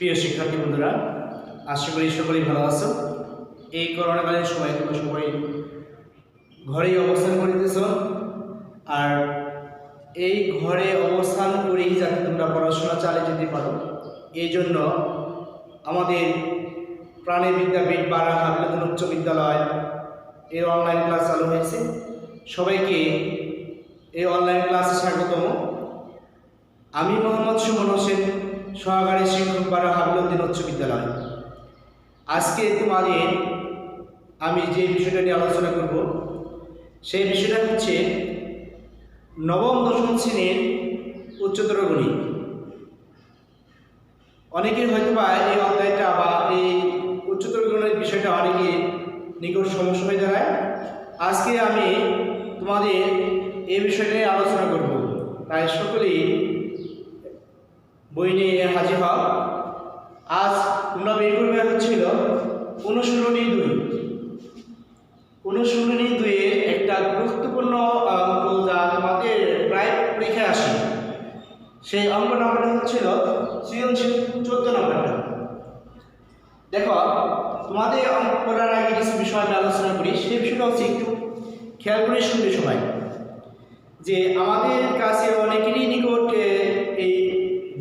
প্রিয় শিক্ষার্থী বন্ধুরা, আশা করি সকলেই ভালো আছো। এই করোনাকালীন সময়ে তোমরা সবাই ঘরেই অবস্থান করিতেছ, আর এই ঘরে অবস্থান করেই যাতে তোমরা পড়াশোনা চালিয়ে যেতে পারো, এই জন্য আমাদের প্রাণী বিদ্যাপীঠ বারা হাবিলুদ্দিন উচ্চ বিদ্যালয় এর অনলাইন ক্লাস চালু হয়েছে। সবাইকে এই অনলাইন ক্লাসে স্বাগতম। আমি মোহাম্মদ সুমন হোসেন, সহকারী শিক্ষক বারা হাবিলুদ্দিন উচ্চ বিদ্যালয়। আজকে তোমাদের আমি যে বিষয়টা নিয়ে আলোচনা করব সেই বিষয়টা হচ্ছে নবম দশম শ্রেণীর উচ্চতর গণিত। অনেকের হয়তো বা এই অধ্যায়টা বা এই উচ্চতর গণিত বিষয়টা অনেকের নিকট সমস্যা হয়ে দাঁড়ায়। আজকে আমি তোমাদের এই বিষয়টা নিয়ে আলোচনা করব, তাই সকলেই বই নিয়ে হাজির হও। আজ তোমরা বের করবে হচ্ছিল অনুশীলনী 2। অনুশীলনী 2 একটা গুরুত্বপূর্ণ অঙ্ক যা তোমাদের প্রায় পরীক্ষায় আসে। সেই অঙ্ক নাম্বারটা হচ্ছিল সৃজনশীল 14 নম্বরটা। দেখো, তোমাদের অঙ্ক করার আগে কিছু বিষয় আমি আলোচনা করি। সেই বিষয়টা হচ্ছে একটু খেয়াল করে শুনবে সবাই, যে আমাদের কাছে অনেকেরই নিকট এই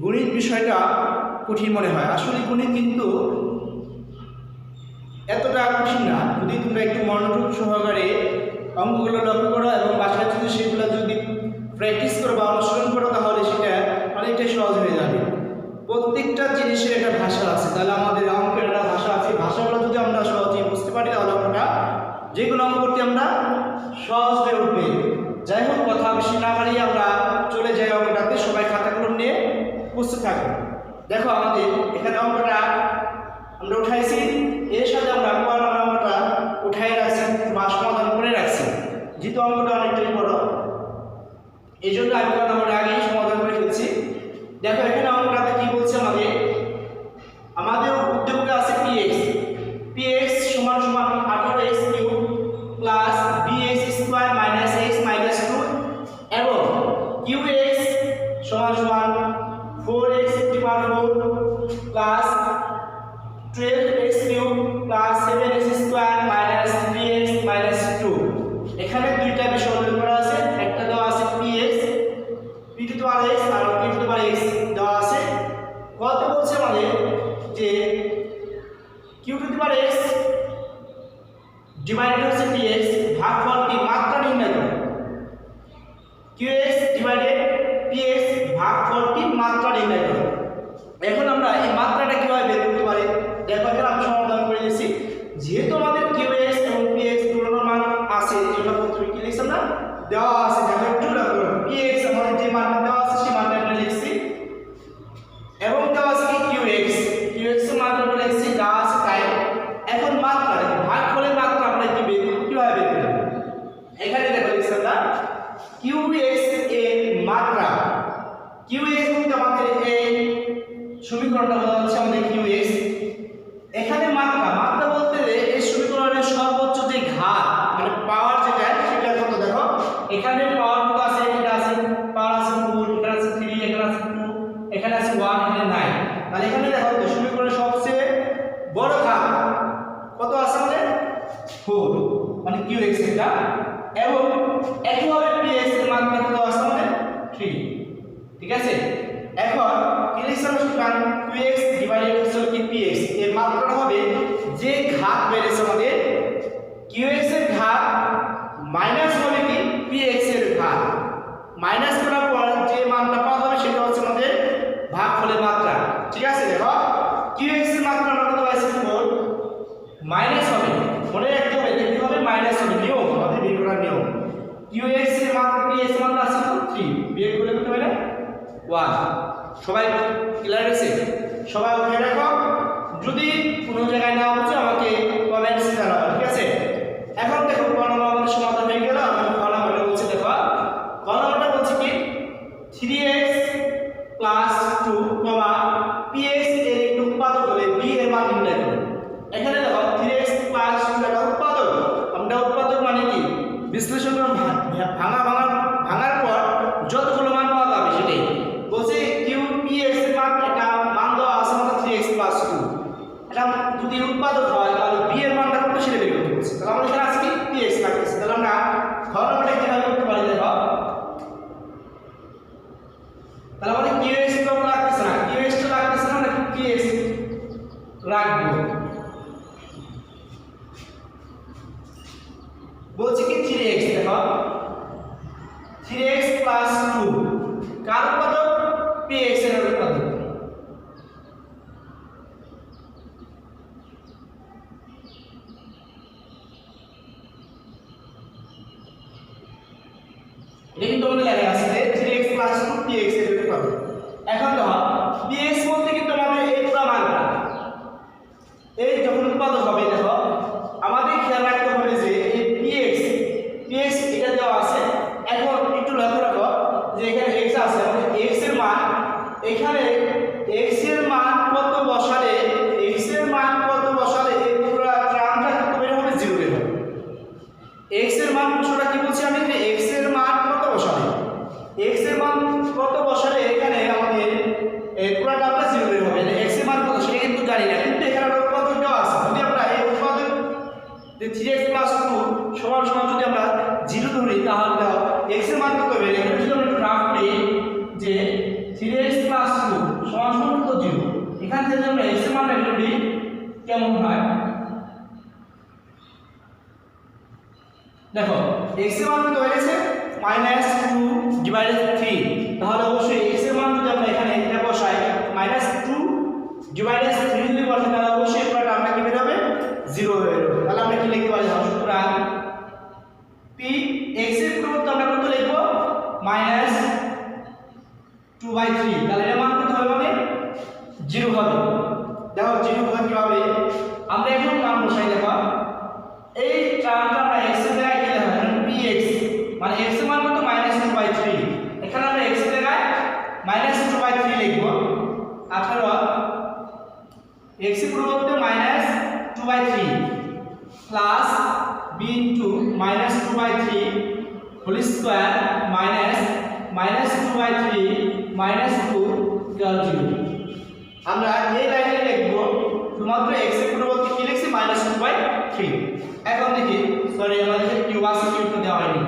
গণিত বিষয়টা কঠিন মনে হয়। আসলে গণিত কিন্তু এতটা কঠিন না, যদি তোমরা একটু মনোযোগ সহকারে অঙ্কগুলো লক্ষ্য করো এবং বাসায় যদি সেগুলো যদি প্র্যাকটিস করো বা অনুসরণ করো, তাহলে সেটা অনেকটাই সহজ হয়ে যাবে। প্রত্যেকটা জিনিসের একটা ভাষা আছে, তাহলে আমাদের অঙ্কের একটা ভাষা আছে। ভাষাগুলো যদি আমরা সহজে বুঝতে পারি, তাহলে আমরা যে কোনো অঙ্ক করতে আমরা সহজ হয়ে উঠবে। যাই হোক, কথা বেশি না বাড়িয়ে আমরা চলে যাই অঙ্কটাতে। সবাই খাতাগুলো নিয়ে প্রস্তুত থাকবো। দেখো, আমাদের এখানে অঙ্কটা আমরা উঠাইছি, এর সাথে আমরা অঙ্কটা উঠাই রাখছি বা সমাধান করে রাখছি। যেহেতু অঙ্কটা অনেকটাই বড়, এই জন্য আমি আমরা আগেই সমাধান করে ফেলছি। দেখো, এখানে অঙ্কটাতে কি বলছে, আমাদের উদ্দীপকে আছে px সমান সমান 18x cube plus bx square minus x minus 2 এবং qx সমান সমান 4x two the power 4 plus 12x cube plus 7x square minus 3x minus 2। এখানে দুইটা বিষয় উল্লেখ করা আছে। একটা দেওয়া আছে px p to the power x আর p to the power x দেওয়া আছে। কত বলছে আমাদের যে q to the power x divided হচ্ছে px ভাগফল কি মাত্রা নির্ণয় করো। qx ডিভাইডেড px ভাগফল কি মাত্রা নির্ণয় করো। এখন আমরা এই মাত্রাটা কিভাবে বের করতে পারি? দেখো, এখানে আমি সমাধান করে দিয়েছি। যেহেতু আমাদের qx এবং px দুটোর মান আছে, এই জন্য প্রথমে কি লিখছি আমরা, দেওয়া আছে। দেখো, একটু লক্ষ্য করো, px আমাদের যে মানটা দেওয়া আছে সেই মানটা আমরা লিখছি, এবং দেওয়া আছে কি qx এর মানটা আমরা লিখছি, দেওয়া আছে তাই। এখন মাত্রা দেখো, ভাগফলের মাত্রা আমরা কিভাবে বের করব? এখানে দেখো লিখছি আমরা qx এর মাত্রা। qx বলতে আমাদের এই সমীকরণটা বলা হচ্ছে আমাদের qx। এখানে মাত্রা বলতে এই সমীকরণের সর্বোচ্চ যে ঘাত মানে পাওয়ার যেটা, সেটা কত? দেখো, এখানে পাওয়ার কত আছে? এটা আছে পাওয়ার আছে 4, এখানে আছে 3, এখানে আছে 2, এখানে আছে 1, এখানে 9। তাহলে এখানে দেখো সমীকরণের সবচেয়ে বড় ঘাত কত আছে আমাদের? 4, মানে qx এটা। এবং একইভাবে px এর মাত্রা কত আছে আমাদের? 3। ঠিক আছে, এখন কি লিখছি আমরা? qx ডিভাইডেড হচ্ছে কি px এর মাত্রাটা হবে যে ঘাত বেড়েছে আমাদের, qx এর ঘাত মাইনাস হবে কি px এর ঘাত। মাইনাস করার পর যে মানটা পাওয়া যাবে সেটা হচ্ছে আমাদের ভাগফলের মাত্রা। ঠিক আছে, দেখো qx এর মাত্রা আমরা কত পাইছি? 4 মাইনাস হবে, মনে রাখতে হবে কি হবে? মাইনাস হবে। নিয়ম, আমাদের বের করার নিয়ম। qx এর মাত্রা px এর মাত্রা আছে 3, বের করে কত হবে? 1। সবাই ক্লিয়ার আছে? সবাই উঠে রাখো। যদি কোনো জায়গায় না বুঝো আমাকে কমেন্টসে জানাও। ঠিক আছে, এখন দেখো কলম আমাদের সমাধান হয়ে গেল। আমি কলমটা বলছি, দেখো কলমটা বলছে কি 3x প্লাস 2 px এর একটু উৎপাদক হলে b এর মান নির্ণয় করো। এখানে দেখো 3x প্লাস 2 এটা উৎপাদক। আমরা উৎপাদক মানে কি বিশ্লেষণ করে ভাঙার পর যতগুলো মান পাওয়া যাবে সেটাই বলছে। px এর মান এটা মান দেওয়া আছে আমাদের 3x 3x প্লাস 2 কার উৎপাদক px এর উৎপাদক। এটা কিন্তু আমাদের লেখা আছে যে 3x প্লাস 2 px এর উৎপাদক। এখন দেখো px বলতে কিন্তু আমাদের এই পুরো মানটা এই যখন উৎপাদক হবে দেখো আমাদের খেয়াল রাখতে হবে যে এই px এটা দেওয়া আছে। এখন একটু লক্ষ্য রাখো যে এখানে x আছে মানে x এর মান এখানে x এর মান কত বসালে এই পুরো টার্মটা কত বের হবে 0 বের হবে। x এর মান পুরোটা কি বলছি আমি যে x এর মান কত বসালে এখানে আমাদের এই পুরো টার্মটা 0 বের হবে। x এর মান কত সেটা কিন্তু জানি না, কিন্তু এখানে উৎপাদক দেওয়া আছে। যদি আমরা এই উৎপাদক যে 3x 2 সমান যদি আমরা 0 ধরি তাহলে x এর মান কত বের হবে। যদি আমরা গ্রাফ করি যে 3x 2 সমান কত 0, এখান থেকে আমরা x এর মান বের করি কেমন হয় দেখো x এর মান কত হয়ে গেছে -2/3। তাহলে অবশ্যই x এর মান যদি আমরা এখানে এটা বসাই -2/3 যদি বসাই তাহলে অবশ্যই পুরো টার্মটা কি বের হবে 0 হয়ে যাবে। তাহলে আমরা কি লিখতে পারি সুতরাং p x এর পরিবর্তে আমরা কত লিখব -2/3। তাহলে এর মান কত হবে আমাদের 0 হবে। দেখো 0 হবে কিভাবে আমরা এখন মান বসাই দেখো এই টার্মটা আমরা x এর জায়গায় কি লিখব px মানে x এর মান কত -2/3। এখানে আমরা x এর জায়গায় -2/3 লিখব। 18 x এর পরিবর্তে -2/3 plus b into -2/3 whole square -2/3 -2 0। আমরা এই লাইনে লিখব শুধুমাত্র x এর পরিবর্তে কি লিখছি -2/3। এখন দেখি সরি আমাদের কিউ আছে কিউ তো দেওয়া হয়নি।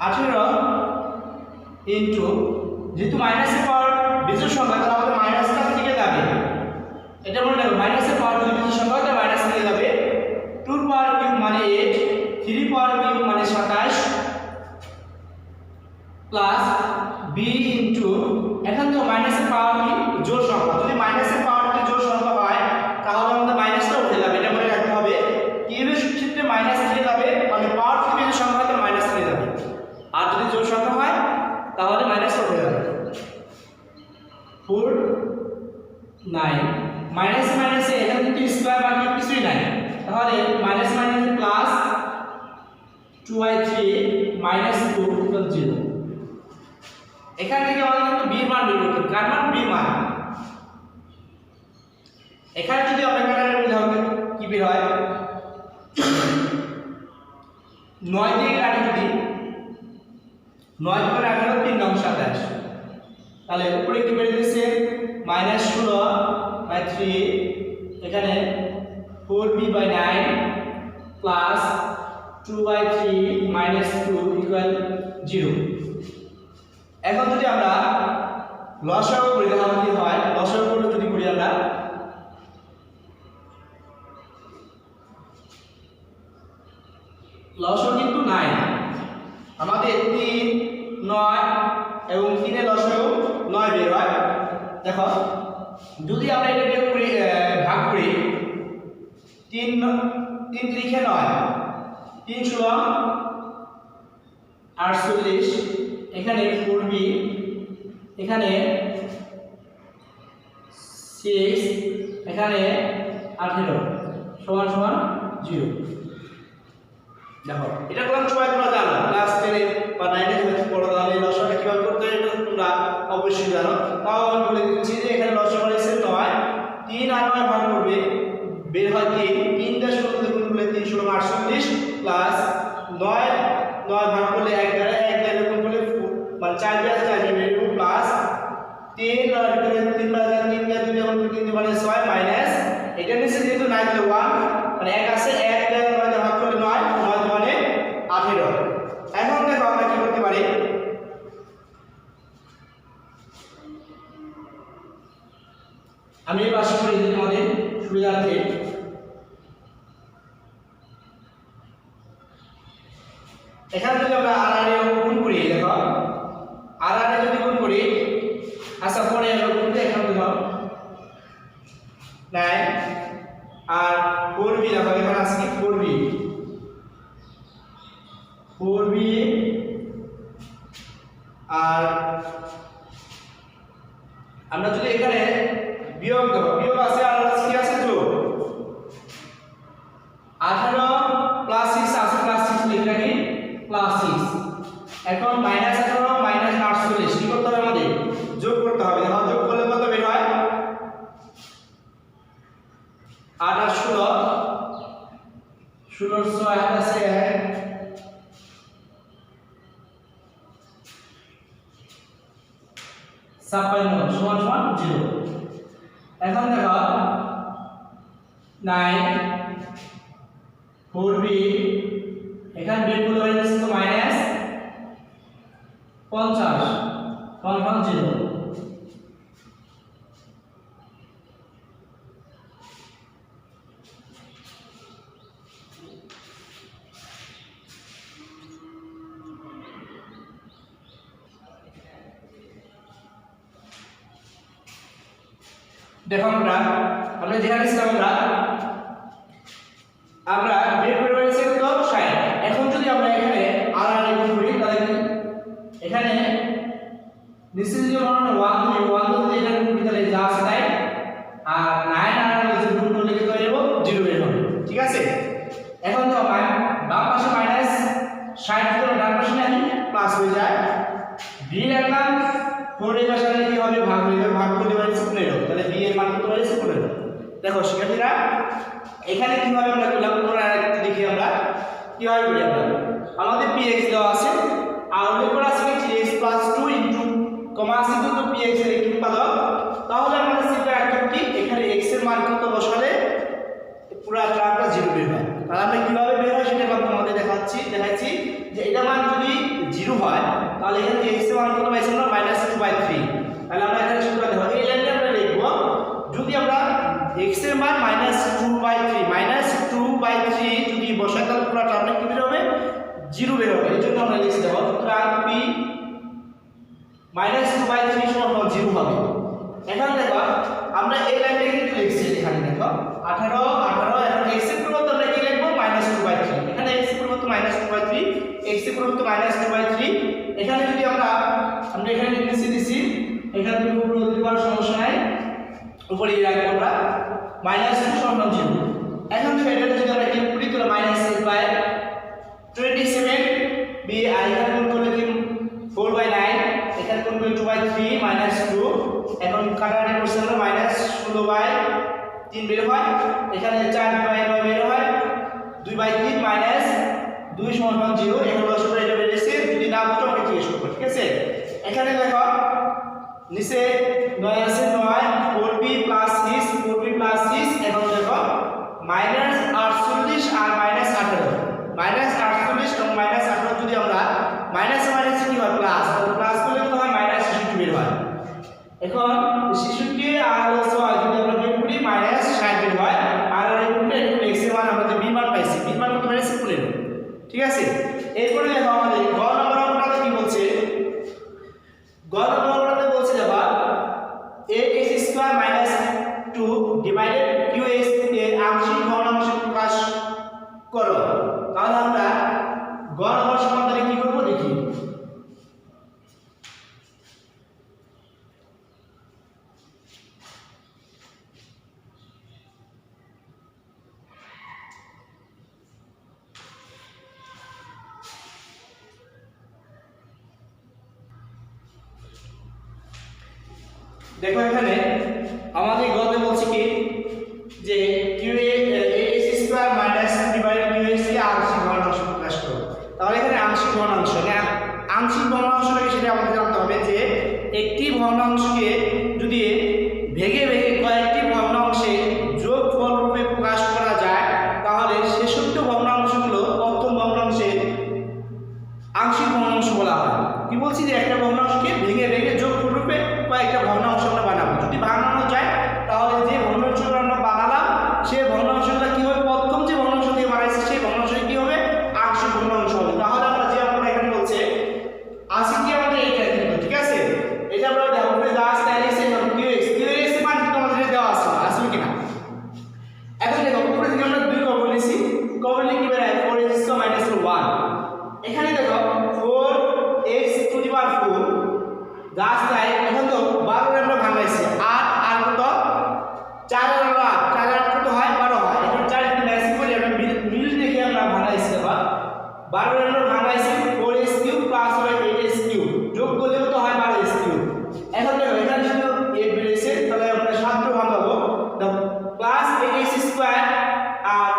18 ইনটু যেহেতু মাইনাসের পাওয়ার বিজোড় সংখ্যা তাহলে আমাদের মাইনাসটা দিকে যাবে। এটা মনে রাখো মাইনাসের পাওয়ার যদি বিজোড় সংখ্যা হয় মাইনাস দিকে যাবে। 2 এর পাওয়ার কিউব মানে 8, 3 এর পাওয়ার কিউব মানে 27 প্লাস b ইনটু এখন তো মাইনাসের পাওয়ার কি জোড় সংখ্যা, যদি মাইনাসের পাওয়ার যদি জোড় সংখ্যা হয় তাহলে আমাদের মাইনাসটা উঠে যাবে। এটা মনে রাখতে হবে কিউবের ক্ষেত্রে মাইনাস থেকে যাবে মানে পাওয়ার থেকে যদি সংখ্যা হয় তাহলে মাইনাস থেকে যাবে, আর যদি জোড় সংখ্যা হয় তাহলে মাইনাস উঠে যাবে। 4 9 মাইনাস মাইনাসে এখানে কিন্তু স্কয়ার বাকি কিছুই নাই, তাহলে মাইনাস মাইনাসে প্লাস 2/3 -2 0। এখান থেকে আমাদের কিন্তু b এর মান বের করতে হবে। কার মান b মান। এখানে যদি আমরা কাটার উদাহরণ কি বের হয় 9 দিয়ে কাটি যদি 9 × 18 3 9 27 তাহলে উপরে কি বের দিয়েছে -16/3 এখানে 4b/9 প্লাস 2/3 -2 = 0। এখন যদি আমরা লসাগু করি তাহলে কি হয় লসাগু করলে যদি করি আমরা লসাগু কিন্তু 9 আমাদের 3 9 এবং 3 এর লসাগু 9 বের হয়। দেখো যদি আমরা এটা বিয়োগ করি ভাগ করি 3 3 9 3 16 48 এখানে 4b এখানে 6 এখানে 18 সমান সমান 0। দেখো এটা কোন সবাই তোমরা জানো ক্লাস 10 এ বা 9 এ যখন পড়ো তাহলে লসাগুটা কিভাবে করতে হয় এটা তোমরা অবশ্যই জানো। তাও আমি বলে দিচ্ছি যে এখানে লসাগু হয়েছে 9 3 আর 9 ভাগ করবে বের হয় 3 3 টা 16 দিয়ে গুণ করলে 3 16 48 প্লাস 9 9 ভাগ করলে 1 দ্বারা 1 দ্বারা গুণ করলে মানে 4 দিয়ে 4 বের হবে প্লাস 3 আর 3 বাই 3 দিয়ে 2 গুণ করলে 3 মানে 6 মাইনাস এটা নিচে যেহেতু 9 তে 1 মানে 1 আছে 1 দ্বারা 9 ভাগ করলে 9 9 মানে 18। এখন দেখো আমরা কি করতে পারি আমি এই পাশে করে দিই তোমাদের সুবিধার্থে এখানে যদি আমরা আর আর গুণ করি, দেখো আর আর যদি গুণ করি, আচ্ছা পরে আমরা গুণ করি, এখানে দেখো 9 আর 4b দেখো এখানে আছে কি 4b আর আমরা যদি এখানে বিয়োগ দেব, বিয়োগ আছে আর আছে কি আছে যোগ 18 প্লাস 6 আছে প্লাস 6 লিখে রাখি প্লাস 6 এখন মাইনাস 18 মাইনাস 48 কি করতে হবে আমাদের যোগ করতে হবে। দেখো যোগ করলে কত বের হয় 8 আর 16 16 6 হাত আছে 56 সমান সমান 0। এখন দেখো 9 4b এখানে বের করলে হয়ে যাচ্ছে তো মাইনাস 50 সমান 0। দেখো আমরা যেখানে ছিলাম আমরা বের করে পেয়েছি তো 60। এখন যদি আমরা এখানে আর আর গুণ করি তাহলে এখানে নিচে যে মনে 1 যদি এটা গুণ করি তাহলে যা আছে তাই, আর 9 আর যদি গুণ করলে কি হয়ে যাবে 0 বের হবে। ঠিক আছে, এখন তো বাম পাশে মাইনাস 60 করে ডান পাশে নাকি প্লাস হয়ে যায়, b রাখলাম 4 এর পাশে কি হবে ভাগ হয়ে যাবে, ভাগ করতে পারি 15, তাহলে b এর মান কত পারি 15। দেখো শিক্ষার্থীরা এখানে কিভাবে আমরা করলাম পুনরায় আরেকটু দেখি আমরা কিভাবে করি। আমরা আমাদের px দেওয়া আছে আর উল্লেখ করা আছে 3x 2 ইনটু কমা আছে তো px এর একটি উৎপাদক, তাহলে আমাদের সিম্পল একদম কি এখানে x এর মান কত বসালে পুরো টার্মটা 0 বের হয়। তাহলে আমরা কিভাবে বের হয় সেটা আমি তোমাদের দেখাচ্ছি যে এটা মান যদি 0 হয় তাহলে এখানে x এর মান কত পাইছি আমরা -2/3। তাহলে আমরা এখানে সূত্র দেখো এই লাইনটা আমরা লিখব, যদি আমরা x এর মান -2/3 যদি বসাই তাহলে পুরো টার্মটা কি বের হবে 0 বের হবে। এর জন্য আমরা লিখে দেব সুতরাং p -2/3 সমান 0 হবে। এখন দেখো আমরা এই লাইনটা কিন্তু লিখছি, এখানে দেখো 18 এখন x এর পরিবর্তে আমরা কি লিখব -2/3, এখানে x এর পরিবর্তে -2/3 x এর পরিবর্তে -2/3। এখানে যদি আমরা এখানে নিচে দিছি, এখানে তুমি উপরে দিতে পারো সমস্যা নাই, উপরে রাখবো আমরা -2 সমান 0। এখন এটা যদি আমরা কি করি তাহলে -8/27 b আর এখানে গুণ করলে কি 4/9, এখানে গুণ করলে 2/3 -2, এখন কাটাকাটি করতে আমরা -16/3 বের হয়, এখানে 4/9 বের হয় 2/3 -2 সমান 0। এখানে দশটা এটা বেরিয়েছে, যদি না বুঝো আমাকে জিজ্ঞেস করবে। ঠিক আছে, এখানে দেখো নিচে 9 আছে 9 4b প্লাস 6 এখন দেখো -48 আর -18 এবং -18 যদি আমরা মাইনাস কি হয় প্লাস, প্লাস করলে তো হয় -66 বের হয়। এখন 66 আর 6 যদি আমরা বের করি -60 বের হয়, আর এই গুণটা x এর মান আমরা যে b মান পাইছি, b মান কত পাইছি 15। ঠিক আছে, এরপরে দেখো আমাদের গ নম্বর অঙ্কটাতে কি বলছে, গ নম্বর অঙ্কটাতে বলছে দেখো ax² - 2 ডিভাইডেড qx এর আংশিক ভগ্নাংশ প্রকাশ করো। তাহলে আমরা গ নম্বর সমাধানে কি করব দেখি। দেখো এখানে আমাদের গতে বলছে কি যে ax² - ডিভাইডেড qx এর আংশিক ভগ্নাংশ প্রকাশ করো। তাহলে এখানে আংশিক ভগ্নাংশ না, আংশিক ভগ্নাংশটাকে সেটা আমাদের জানতে হবে যে একটি ভগ্নাংশকে যদি ভেঙে কয়েকটি ভগ্নাংশে যোগফল রূপে প্রকাশ করা যায় তাহলে শেষোক্ত ভগ্নাংশগুলো প্রথম ভগ্নাংশের আংশিক ভগ্নাংশ বলা হয়। কি বলছি যে একটা ভগ্নাংশকে ভেঙে যোগফল রূপে কয়েকটা ভগ্নাংশ আমরা বানাবো। যদি বানানো যায় তাহলে যে ভগ্নাংশগুলো আমরা বানালাম সেই ভগ্নাংশগুলো কি হবে, প্রথম যে ভগ্নাংশ দিয়ে বানাইছি সেই ভগ্নাংশটি কি হবে আংশিক ভগ্নাংশ হবে। তাহলে আমরা যে করলে কি বের হয় 4x স্কয়ার - 1। এখানে দেখো 4x টু দি পাওয়ার 4 গাছ তাই এখন তো 12 আমরা ভাঙাইছি 8 আর কত 4 আর 8 4 আর কত হয় 12 হয়। এখন 4 যদি ম্যাচ করি আমরা মিল দেখে আমরা ভাঙাইছি আবার 12 আমরা ভাঙাইছি 4x কিউব প্লাস হয় 8x কিউব যোগ করলে কত হয় 12x কিউব। এখন দেখো এখানে শুধু 8 বেরিয়েছে তাহলে আমরা 7 টা ভাঙাবো প্লাস 8x স্কয়ার আর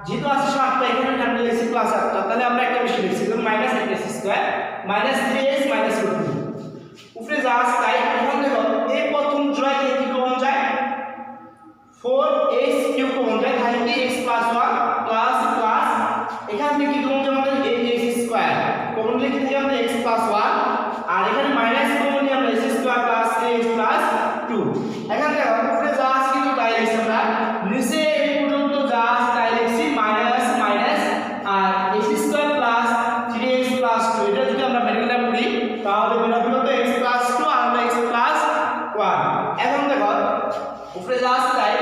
যেহেতু আছে 7 টা এখানে আমরা লিখছি প্লাস 8 টা তাহলে আমরা একটা বেশি লিখছি যেমন minus 8x square minus 3x minus 2 উপরে যা আছে তাই। এখন দেখো এই প্রথম জয় থেকে কি কমন যায় 4x কিউব কমন যায় তাহলে কি x প্লাস 1 প্লাস প্লাস এখান থেকে কি কমন যায় আমাদের 8x স্কয়ার কমন লিখে থেকে আমরা x প্লাস 1 আর এখানে মাইনাস কমন নিয়ে আমরা x square plus 3x plus 2। এখন দেখো উপরে যা আছে কিন্তু তাই লিখছি আমরা নিচে এই পর্যন্ত যা আছে তাই লিখছি মাইনাস মাইনাস আর x square plus 3x plus 2 এটা যদি আমরা মেডিকেলটা করি তাহলে বের হবে কত x প্লাস 2 আর আমরা x প্লাস 1। এখন দেখো উপরে যা আছে তাই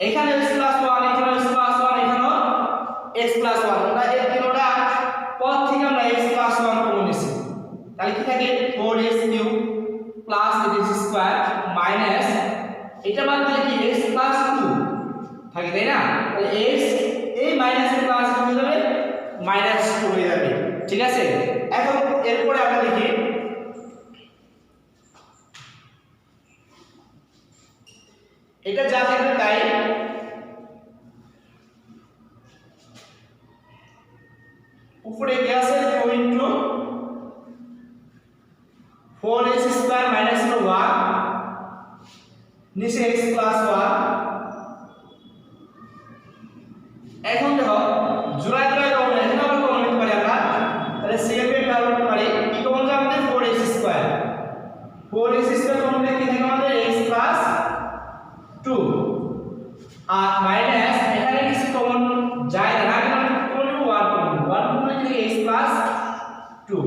এখানে x প্লাস 1 এখানে x প্লাস 1 এখানেও x প্লাস 1 আমরা এই তিনটা পদ থেকে আমরা x প্লাস 1 কমন নিছি তাহলে কি থাকে 4x cube plus 8x square minus এটা বাদ দিলে কি x প্লাস 2 থাকে তাই না তাহলে x এই মাইনাস এর প্লাস হয়ে যাবে মাইনাস 2 হয়ে যাবে ঠিক আছে। এখন এরপরে আমরা দেখি এটা যা থাকবে তাই উপরে কি আছে 2 ইনটু 4x স্কয়ার মাইনাস 1 নিচে x প্লাস 1। এখন দেখো জোড়া জোড়া কমন এখানে আমরা কমন নিতে পারি আমরা তাহলে সেকেন্ড এর ব্যবহার করতে পারি কি কমন যায় আমাদের 4x স্কয়ার কমন নিলে কি থাকে আমাদের x প্লাস 2 আর মাইনাস এখানে কিছু কমন যায় না কারণ কমন 1 কমন নিলে x প্লাস 2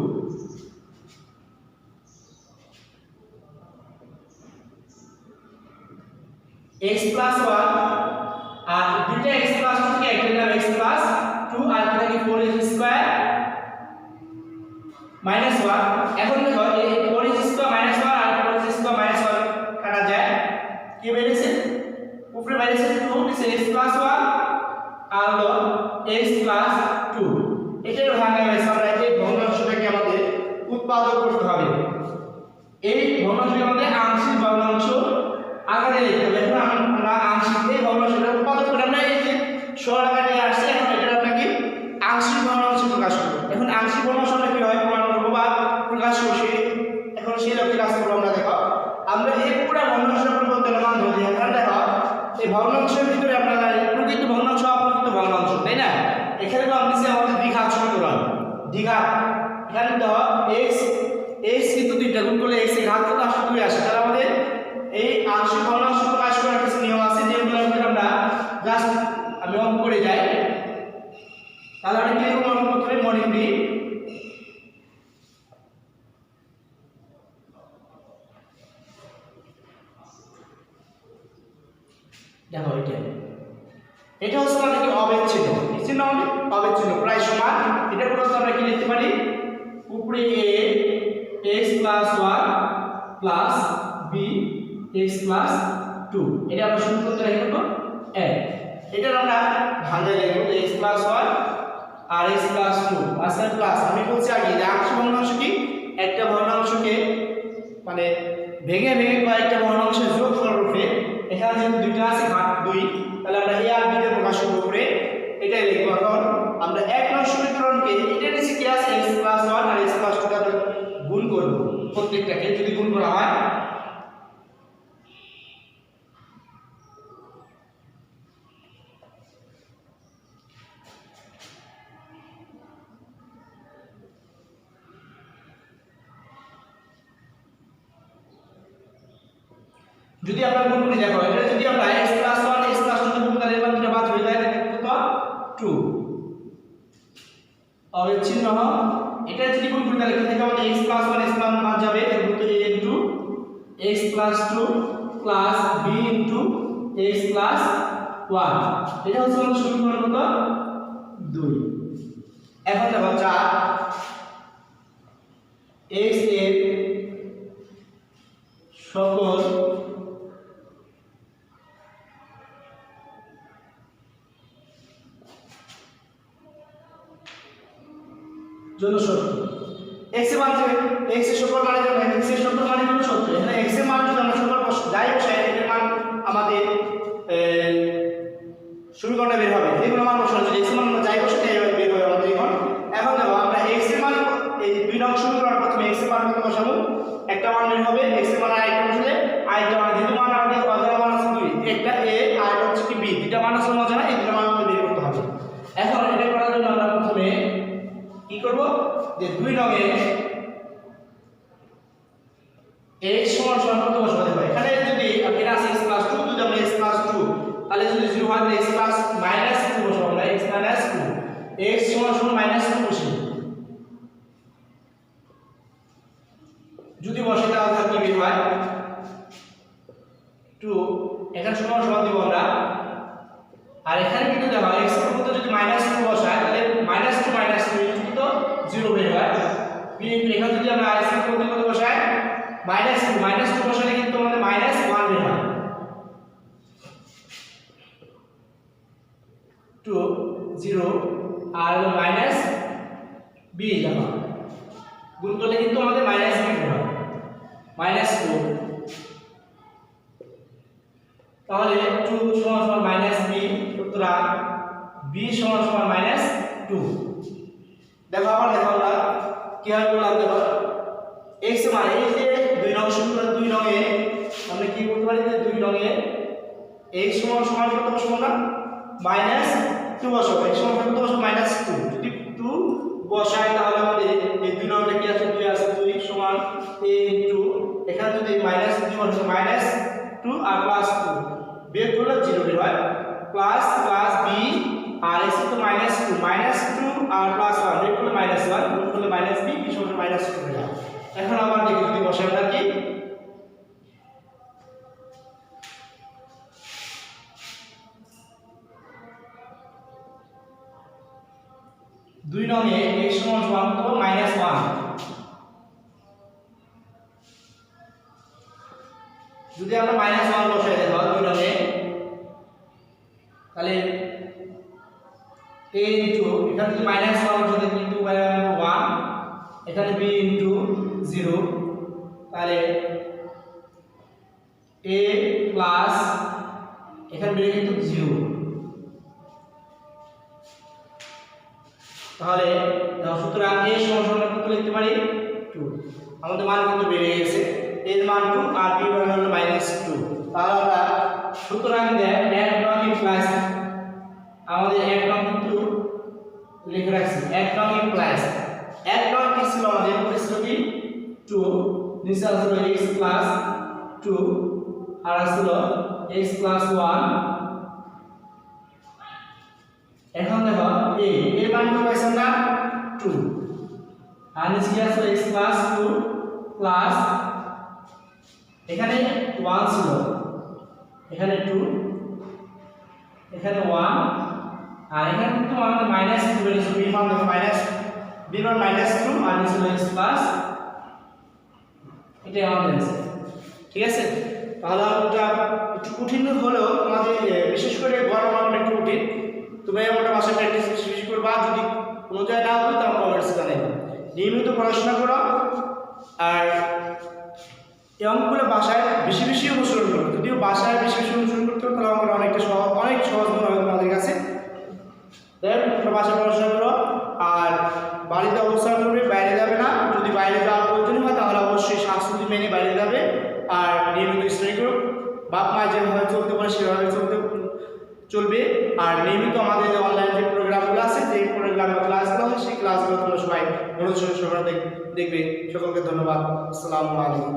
x প্লাস 1 আর দুইটা x প্লাস 2 থেকে একটা নাম x প্লাস 2 আর এটা কি 4x স্কয়ার মাইনাস 1। এখন দেখো এই 4x স্কয়ার মাইনাস 1 আর 4x স্কয়ার মাইনাস 1 কাটা যায় কি বেরিয়েছে উপরে মাইনাস 2 নিচে x প্লাস 1 আর হলো x প্লাস 2 এটার ভাঙা হয়েছে আমরা এই ভগ্নাংশটাকে আমাদের উৎপাদক করতে হবে। এই ভগ্নাংশকে আমাদের আংশিক ভগ্নাংশ আকারে লিখতে হবে। এখন আমরা আংশিক এই ভগ্নাংশটা উৎপাদক করে আমরা এই যে সরল আকারে নিয়ে আসছি এখন এটা আমরা কি আংশিক ভগ্নাংশ প্রকাশ করব। এখন আংশিক ভগ্নাংশটা কি হয় প্রমাণ করব বা প্রকাশ করব এখন সেই লক্ষ্যে কাজ করব আমরা। দেখো আমরা এই পুরো ভগ্নাংশের পরিবর্তনের মান ধরি এখন দেখো এই ভগ্নাংশের ভিতরে আমরা প্রকৃত ভগ্নাংশ অপ্রকৃত ভগ্নাংশ তাই না এখানে তো আমরা আমাদের দ্বিঘাত সমীকরণ দ্বিঘাত এখানে তো x কিন্তু দুইটা গুণ করলে x এর ঘাত কত আসে 2 আসে তাহলে আমাদের এই আংশিক ভগ্নাংশ প্রকাশ করার কিছু নিয়ম আছে নিয়মগুলো আমরা জাস্ট আমি অঙ্ক করে যাই তাহলে আমরা কি লিখব অঙ্ক প্রথমে মনে করি দেখো এটা হচ্ছে আমাদের কি অবিচ্ছিন্ন কি চিহ্ন আমাদের অবিচ্ছিন্ন প্রায় সমান এটা প্রথমে আমরা কি লিখতে পারি উপরে a x plus 1 plus b x plus 2 এটা আমরা শুরু করতে লিখব a এটা আমরা ভাঙে লিখব x প্লাস 1 আর x প্লাস 2 আসলে প্লাস আমি বলছি আগে যে আংশিক ভগ্নাংশ কি একটা ভগ্নাংশকে মানে ভেঙে ভেঙে কয়েকটা ভগ্নাংশের যোগফল রূপে এখানে যেহেতু দুইটা আছে ঘাত 2 তাহলে আমরা a আর b দিয়ে প্রকাশ করব করে এটাই লিখব। এখন আমরা এক নং সমীকরণকে এটা নিচে কি আছে x প্লাস 1 আর x প্লাস 2 দ্বারা গুণ করব প্রত্যেকটাকে যদি গুণ করা হয় যদি আমরা গুণ করি দেখো এটা যদি আমরা x প্লাস 1 x প্লাস 2 গুণ করি এবার দুটো বাদ হয়ে যায় কত 2 অবিচ্ছিন্ন এটা যদি গুণ করি তাহলে কি থাকে আমাদের x প্লাস 1 x প্লাস 1 বাদ যাবে এর মধ্যে a into x plus 2 plus b into x plus 1 এটা হচ্ছে আমাদের সমীকরণ কত 2 2 এখন দেখো 4 x এর সকল জন্য সত্য x এর মান x এর সকল মানের জন্য x এর সকল মানের জন্য সত্য এখানে x এর মান যদি আমরা সকল যাই বসাই এর মান আমাদের সমীকরণটা বের হবে যেগুলো মান বসানো যদি x এর মান যাই বসাই তাই বের হবে আমাদের এখন দেখো আমরা x এর মান এই দুই নং সমীকরণ প্রথমে x এর মান কত বসাবো একটা মান বের হবে x এর মান আরেকটা বসালে আরেকটা মান যেহেতু মান আমাদের অজানা মান আছে দুই একটা a আর হচ্ছে কি b দুইটা মান আছে অজানা এই দুটো মান আমাদের বের করতে হবে এখন এটা করার জন্য আমরা প্রথমে কি করব যে দুই নঙে x সমান সমান কত বসাতে হবে এখানে যদি আপনি আছে x + 2 যদি আমরা x + 2 তাহলে যদি 0 হয় তাহলে x + -2 বসাবো আমরা x - 2 x সমান সমান -2 বসি যদি বসে তাহলে কি বের হয় 2 এখানে সমান সমান দিব আমরা আর এখানে কিন্তু দেখো x এর মধ্যে যদি -2 বসাই তাহলে -2 তো 0 বের হয় কিন্তু এখানে যদি আমরা x এর মধ্যে কত বসাই -2 বসালে কিন্তু আমাদের -1 বের হয় 2 0 আর হলো -b দেখো গুণ করলে কিন্তু আমাদের -b বের হয় -4 তাহলে 2 সমান সমান -b সুতরাং b সমান সমান -2 দেখো আবার দেখো আমরা কি হয় বললাম দেখো x মান এই যে দুই নং সমীকরণ দুই নঙে আমরা কি করতে পারি যে দুই নঙে x সমান সমান কত বসাবো না -2 বসাবো x সমান কত বসাবো -2 যদি 2 বসাই তাহলে আমাদের এই দুই নংটা কি আছে 2 আছে 2 সমান a * এখানে যদি -2 বসাবো -2 আর +2 বের করলে 0 বের হয় প্লাস b আর x তো -2 আর +1 বের করলে -1 গুণ করলে -b b সমান -2 বের হয় এখন আবার দেখি যদি বসাই আমরা কি দুই নঙে x সমান সমান কত -1 যদি আমরা -1 বসাই দেখো দুই নঙে তাহলে a * এখানে যদি -1 বসাতে কিন্তু 1 এখানে b * 0 তাহলে a প্লাস এখানে বের কিন্তু 0 তাহলে সুতরাং a সমান সমান কত লিখতে পারি 2 আমাদের মান কিন্তু বেড়ে গেছে এর মান 2 আর b এর মান হলো -2 তাহলে আমরা সুতরাং এক নং প্লাস আমাদের এক নং কিন্তু লিখে রাখছি এক নং প্লাস এক নং কি ছিল আমাদের ছিল কি 2 নিচে আসলো x + 2 আর আসলো x + 1 এখন দেখো এর মান কত পাইছি আমরা 2 আর নিচে আসলো x + 2 প্লাস এখানে 1 ছিল এখানে 2 এখানে 1 আর এখানে কিন্তু আমাদের -2 বেরিয়েছে b মান দেখো b মান -2 আর নিচে x প্লাস এটা আমাদের আছে ঠিক আছে তাহলে আমরা একটু কঠিন হলেও আমাদের বিশেষ করে গড় মানটা একটু কঠিন তুমি আমরা ভাষা প্র্যাকটিস বেশি করবা যদি কোনো জায়গায় না হয় তাহলে কমেন্টসে জানাবে নিয়মিত পড়াশোনা করো আর এই অঙ্কগুলো বাসায় বেশি বেশি অনুসরণ করো যদিও বাসায় বেশি বেশি অনুসরণ করতে হবে তাহলে আমরা অনেক সহজ মনে হবে তোমাদের কাছে তোমরা বাসায় পড়াশোনা করো আর বাড়িতে অবস্থান করবে বাইরে যাবে না যদি বাইরে যাওয়ার প্রয়োজন হয় তাহলে অবশ্যই স্বাস্থ্য মেনে বাইরে যাবে আর নিয়মিত স্টাডি করো বাপ মা যেভাবে চলতে পারে সেভাবে চলবে আর নিয়মিত আমাদের যে অনলাইন যে প্রোগ্রামগুলো আছে যে প্রোগ্রামে ক্লাসগুলো হয় সেই ক্লাসগুলো তোমরা সবাই মনোযোগ সহকারে দেখবে সকলকে ধন্যবাদ আসসালামু আলাইকুম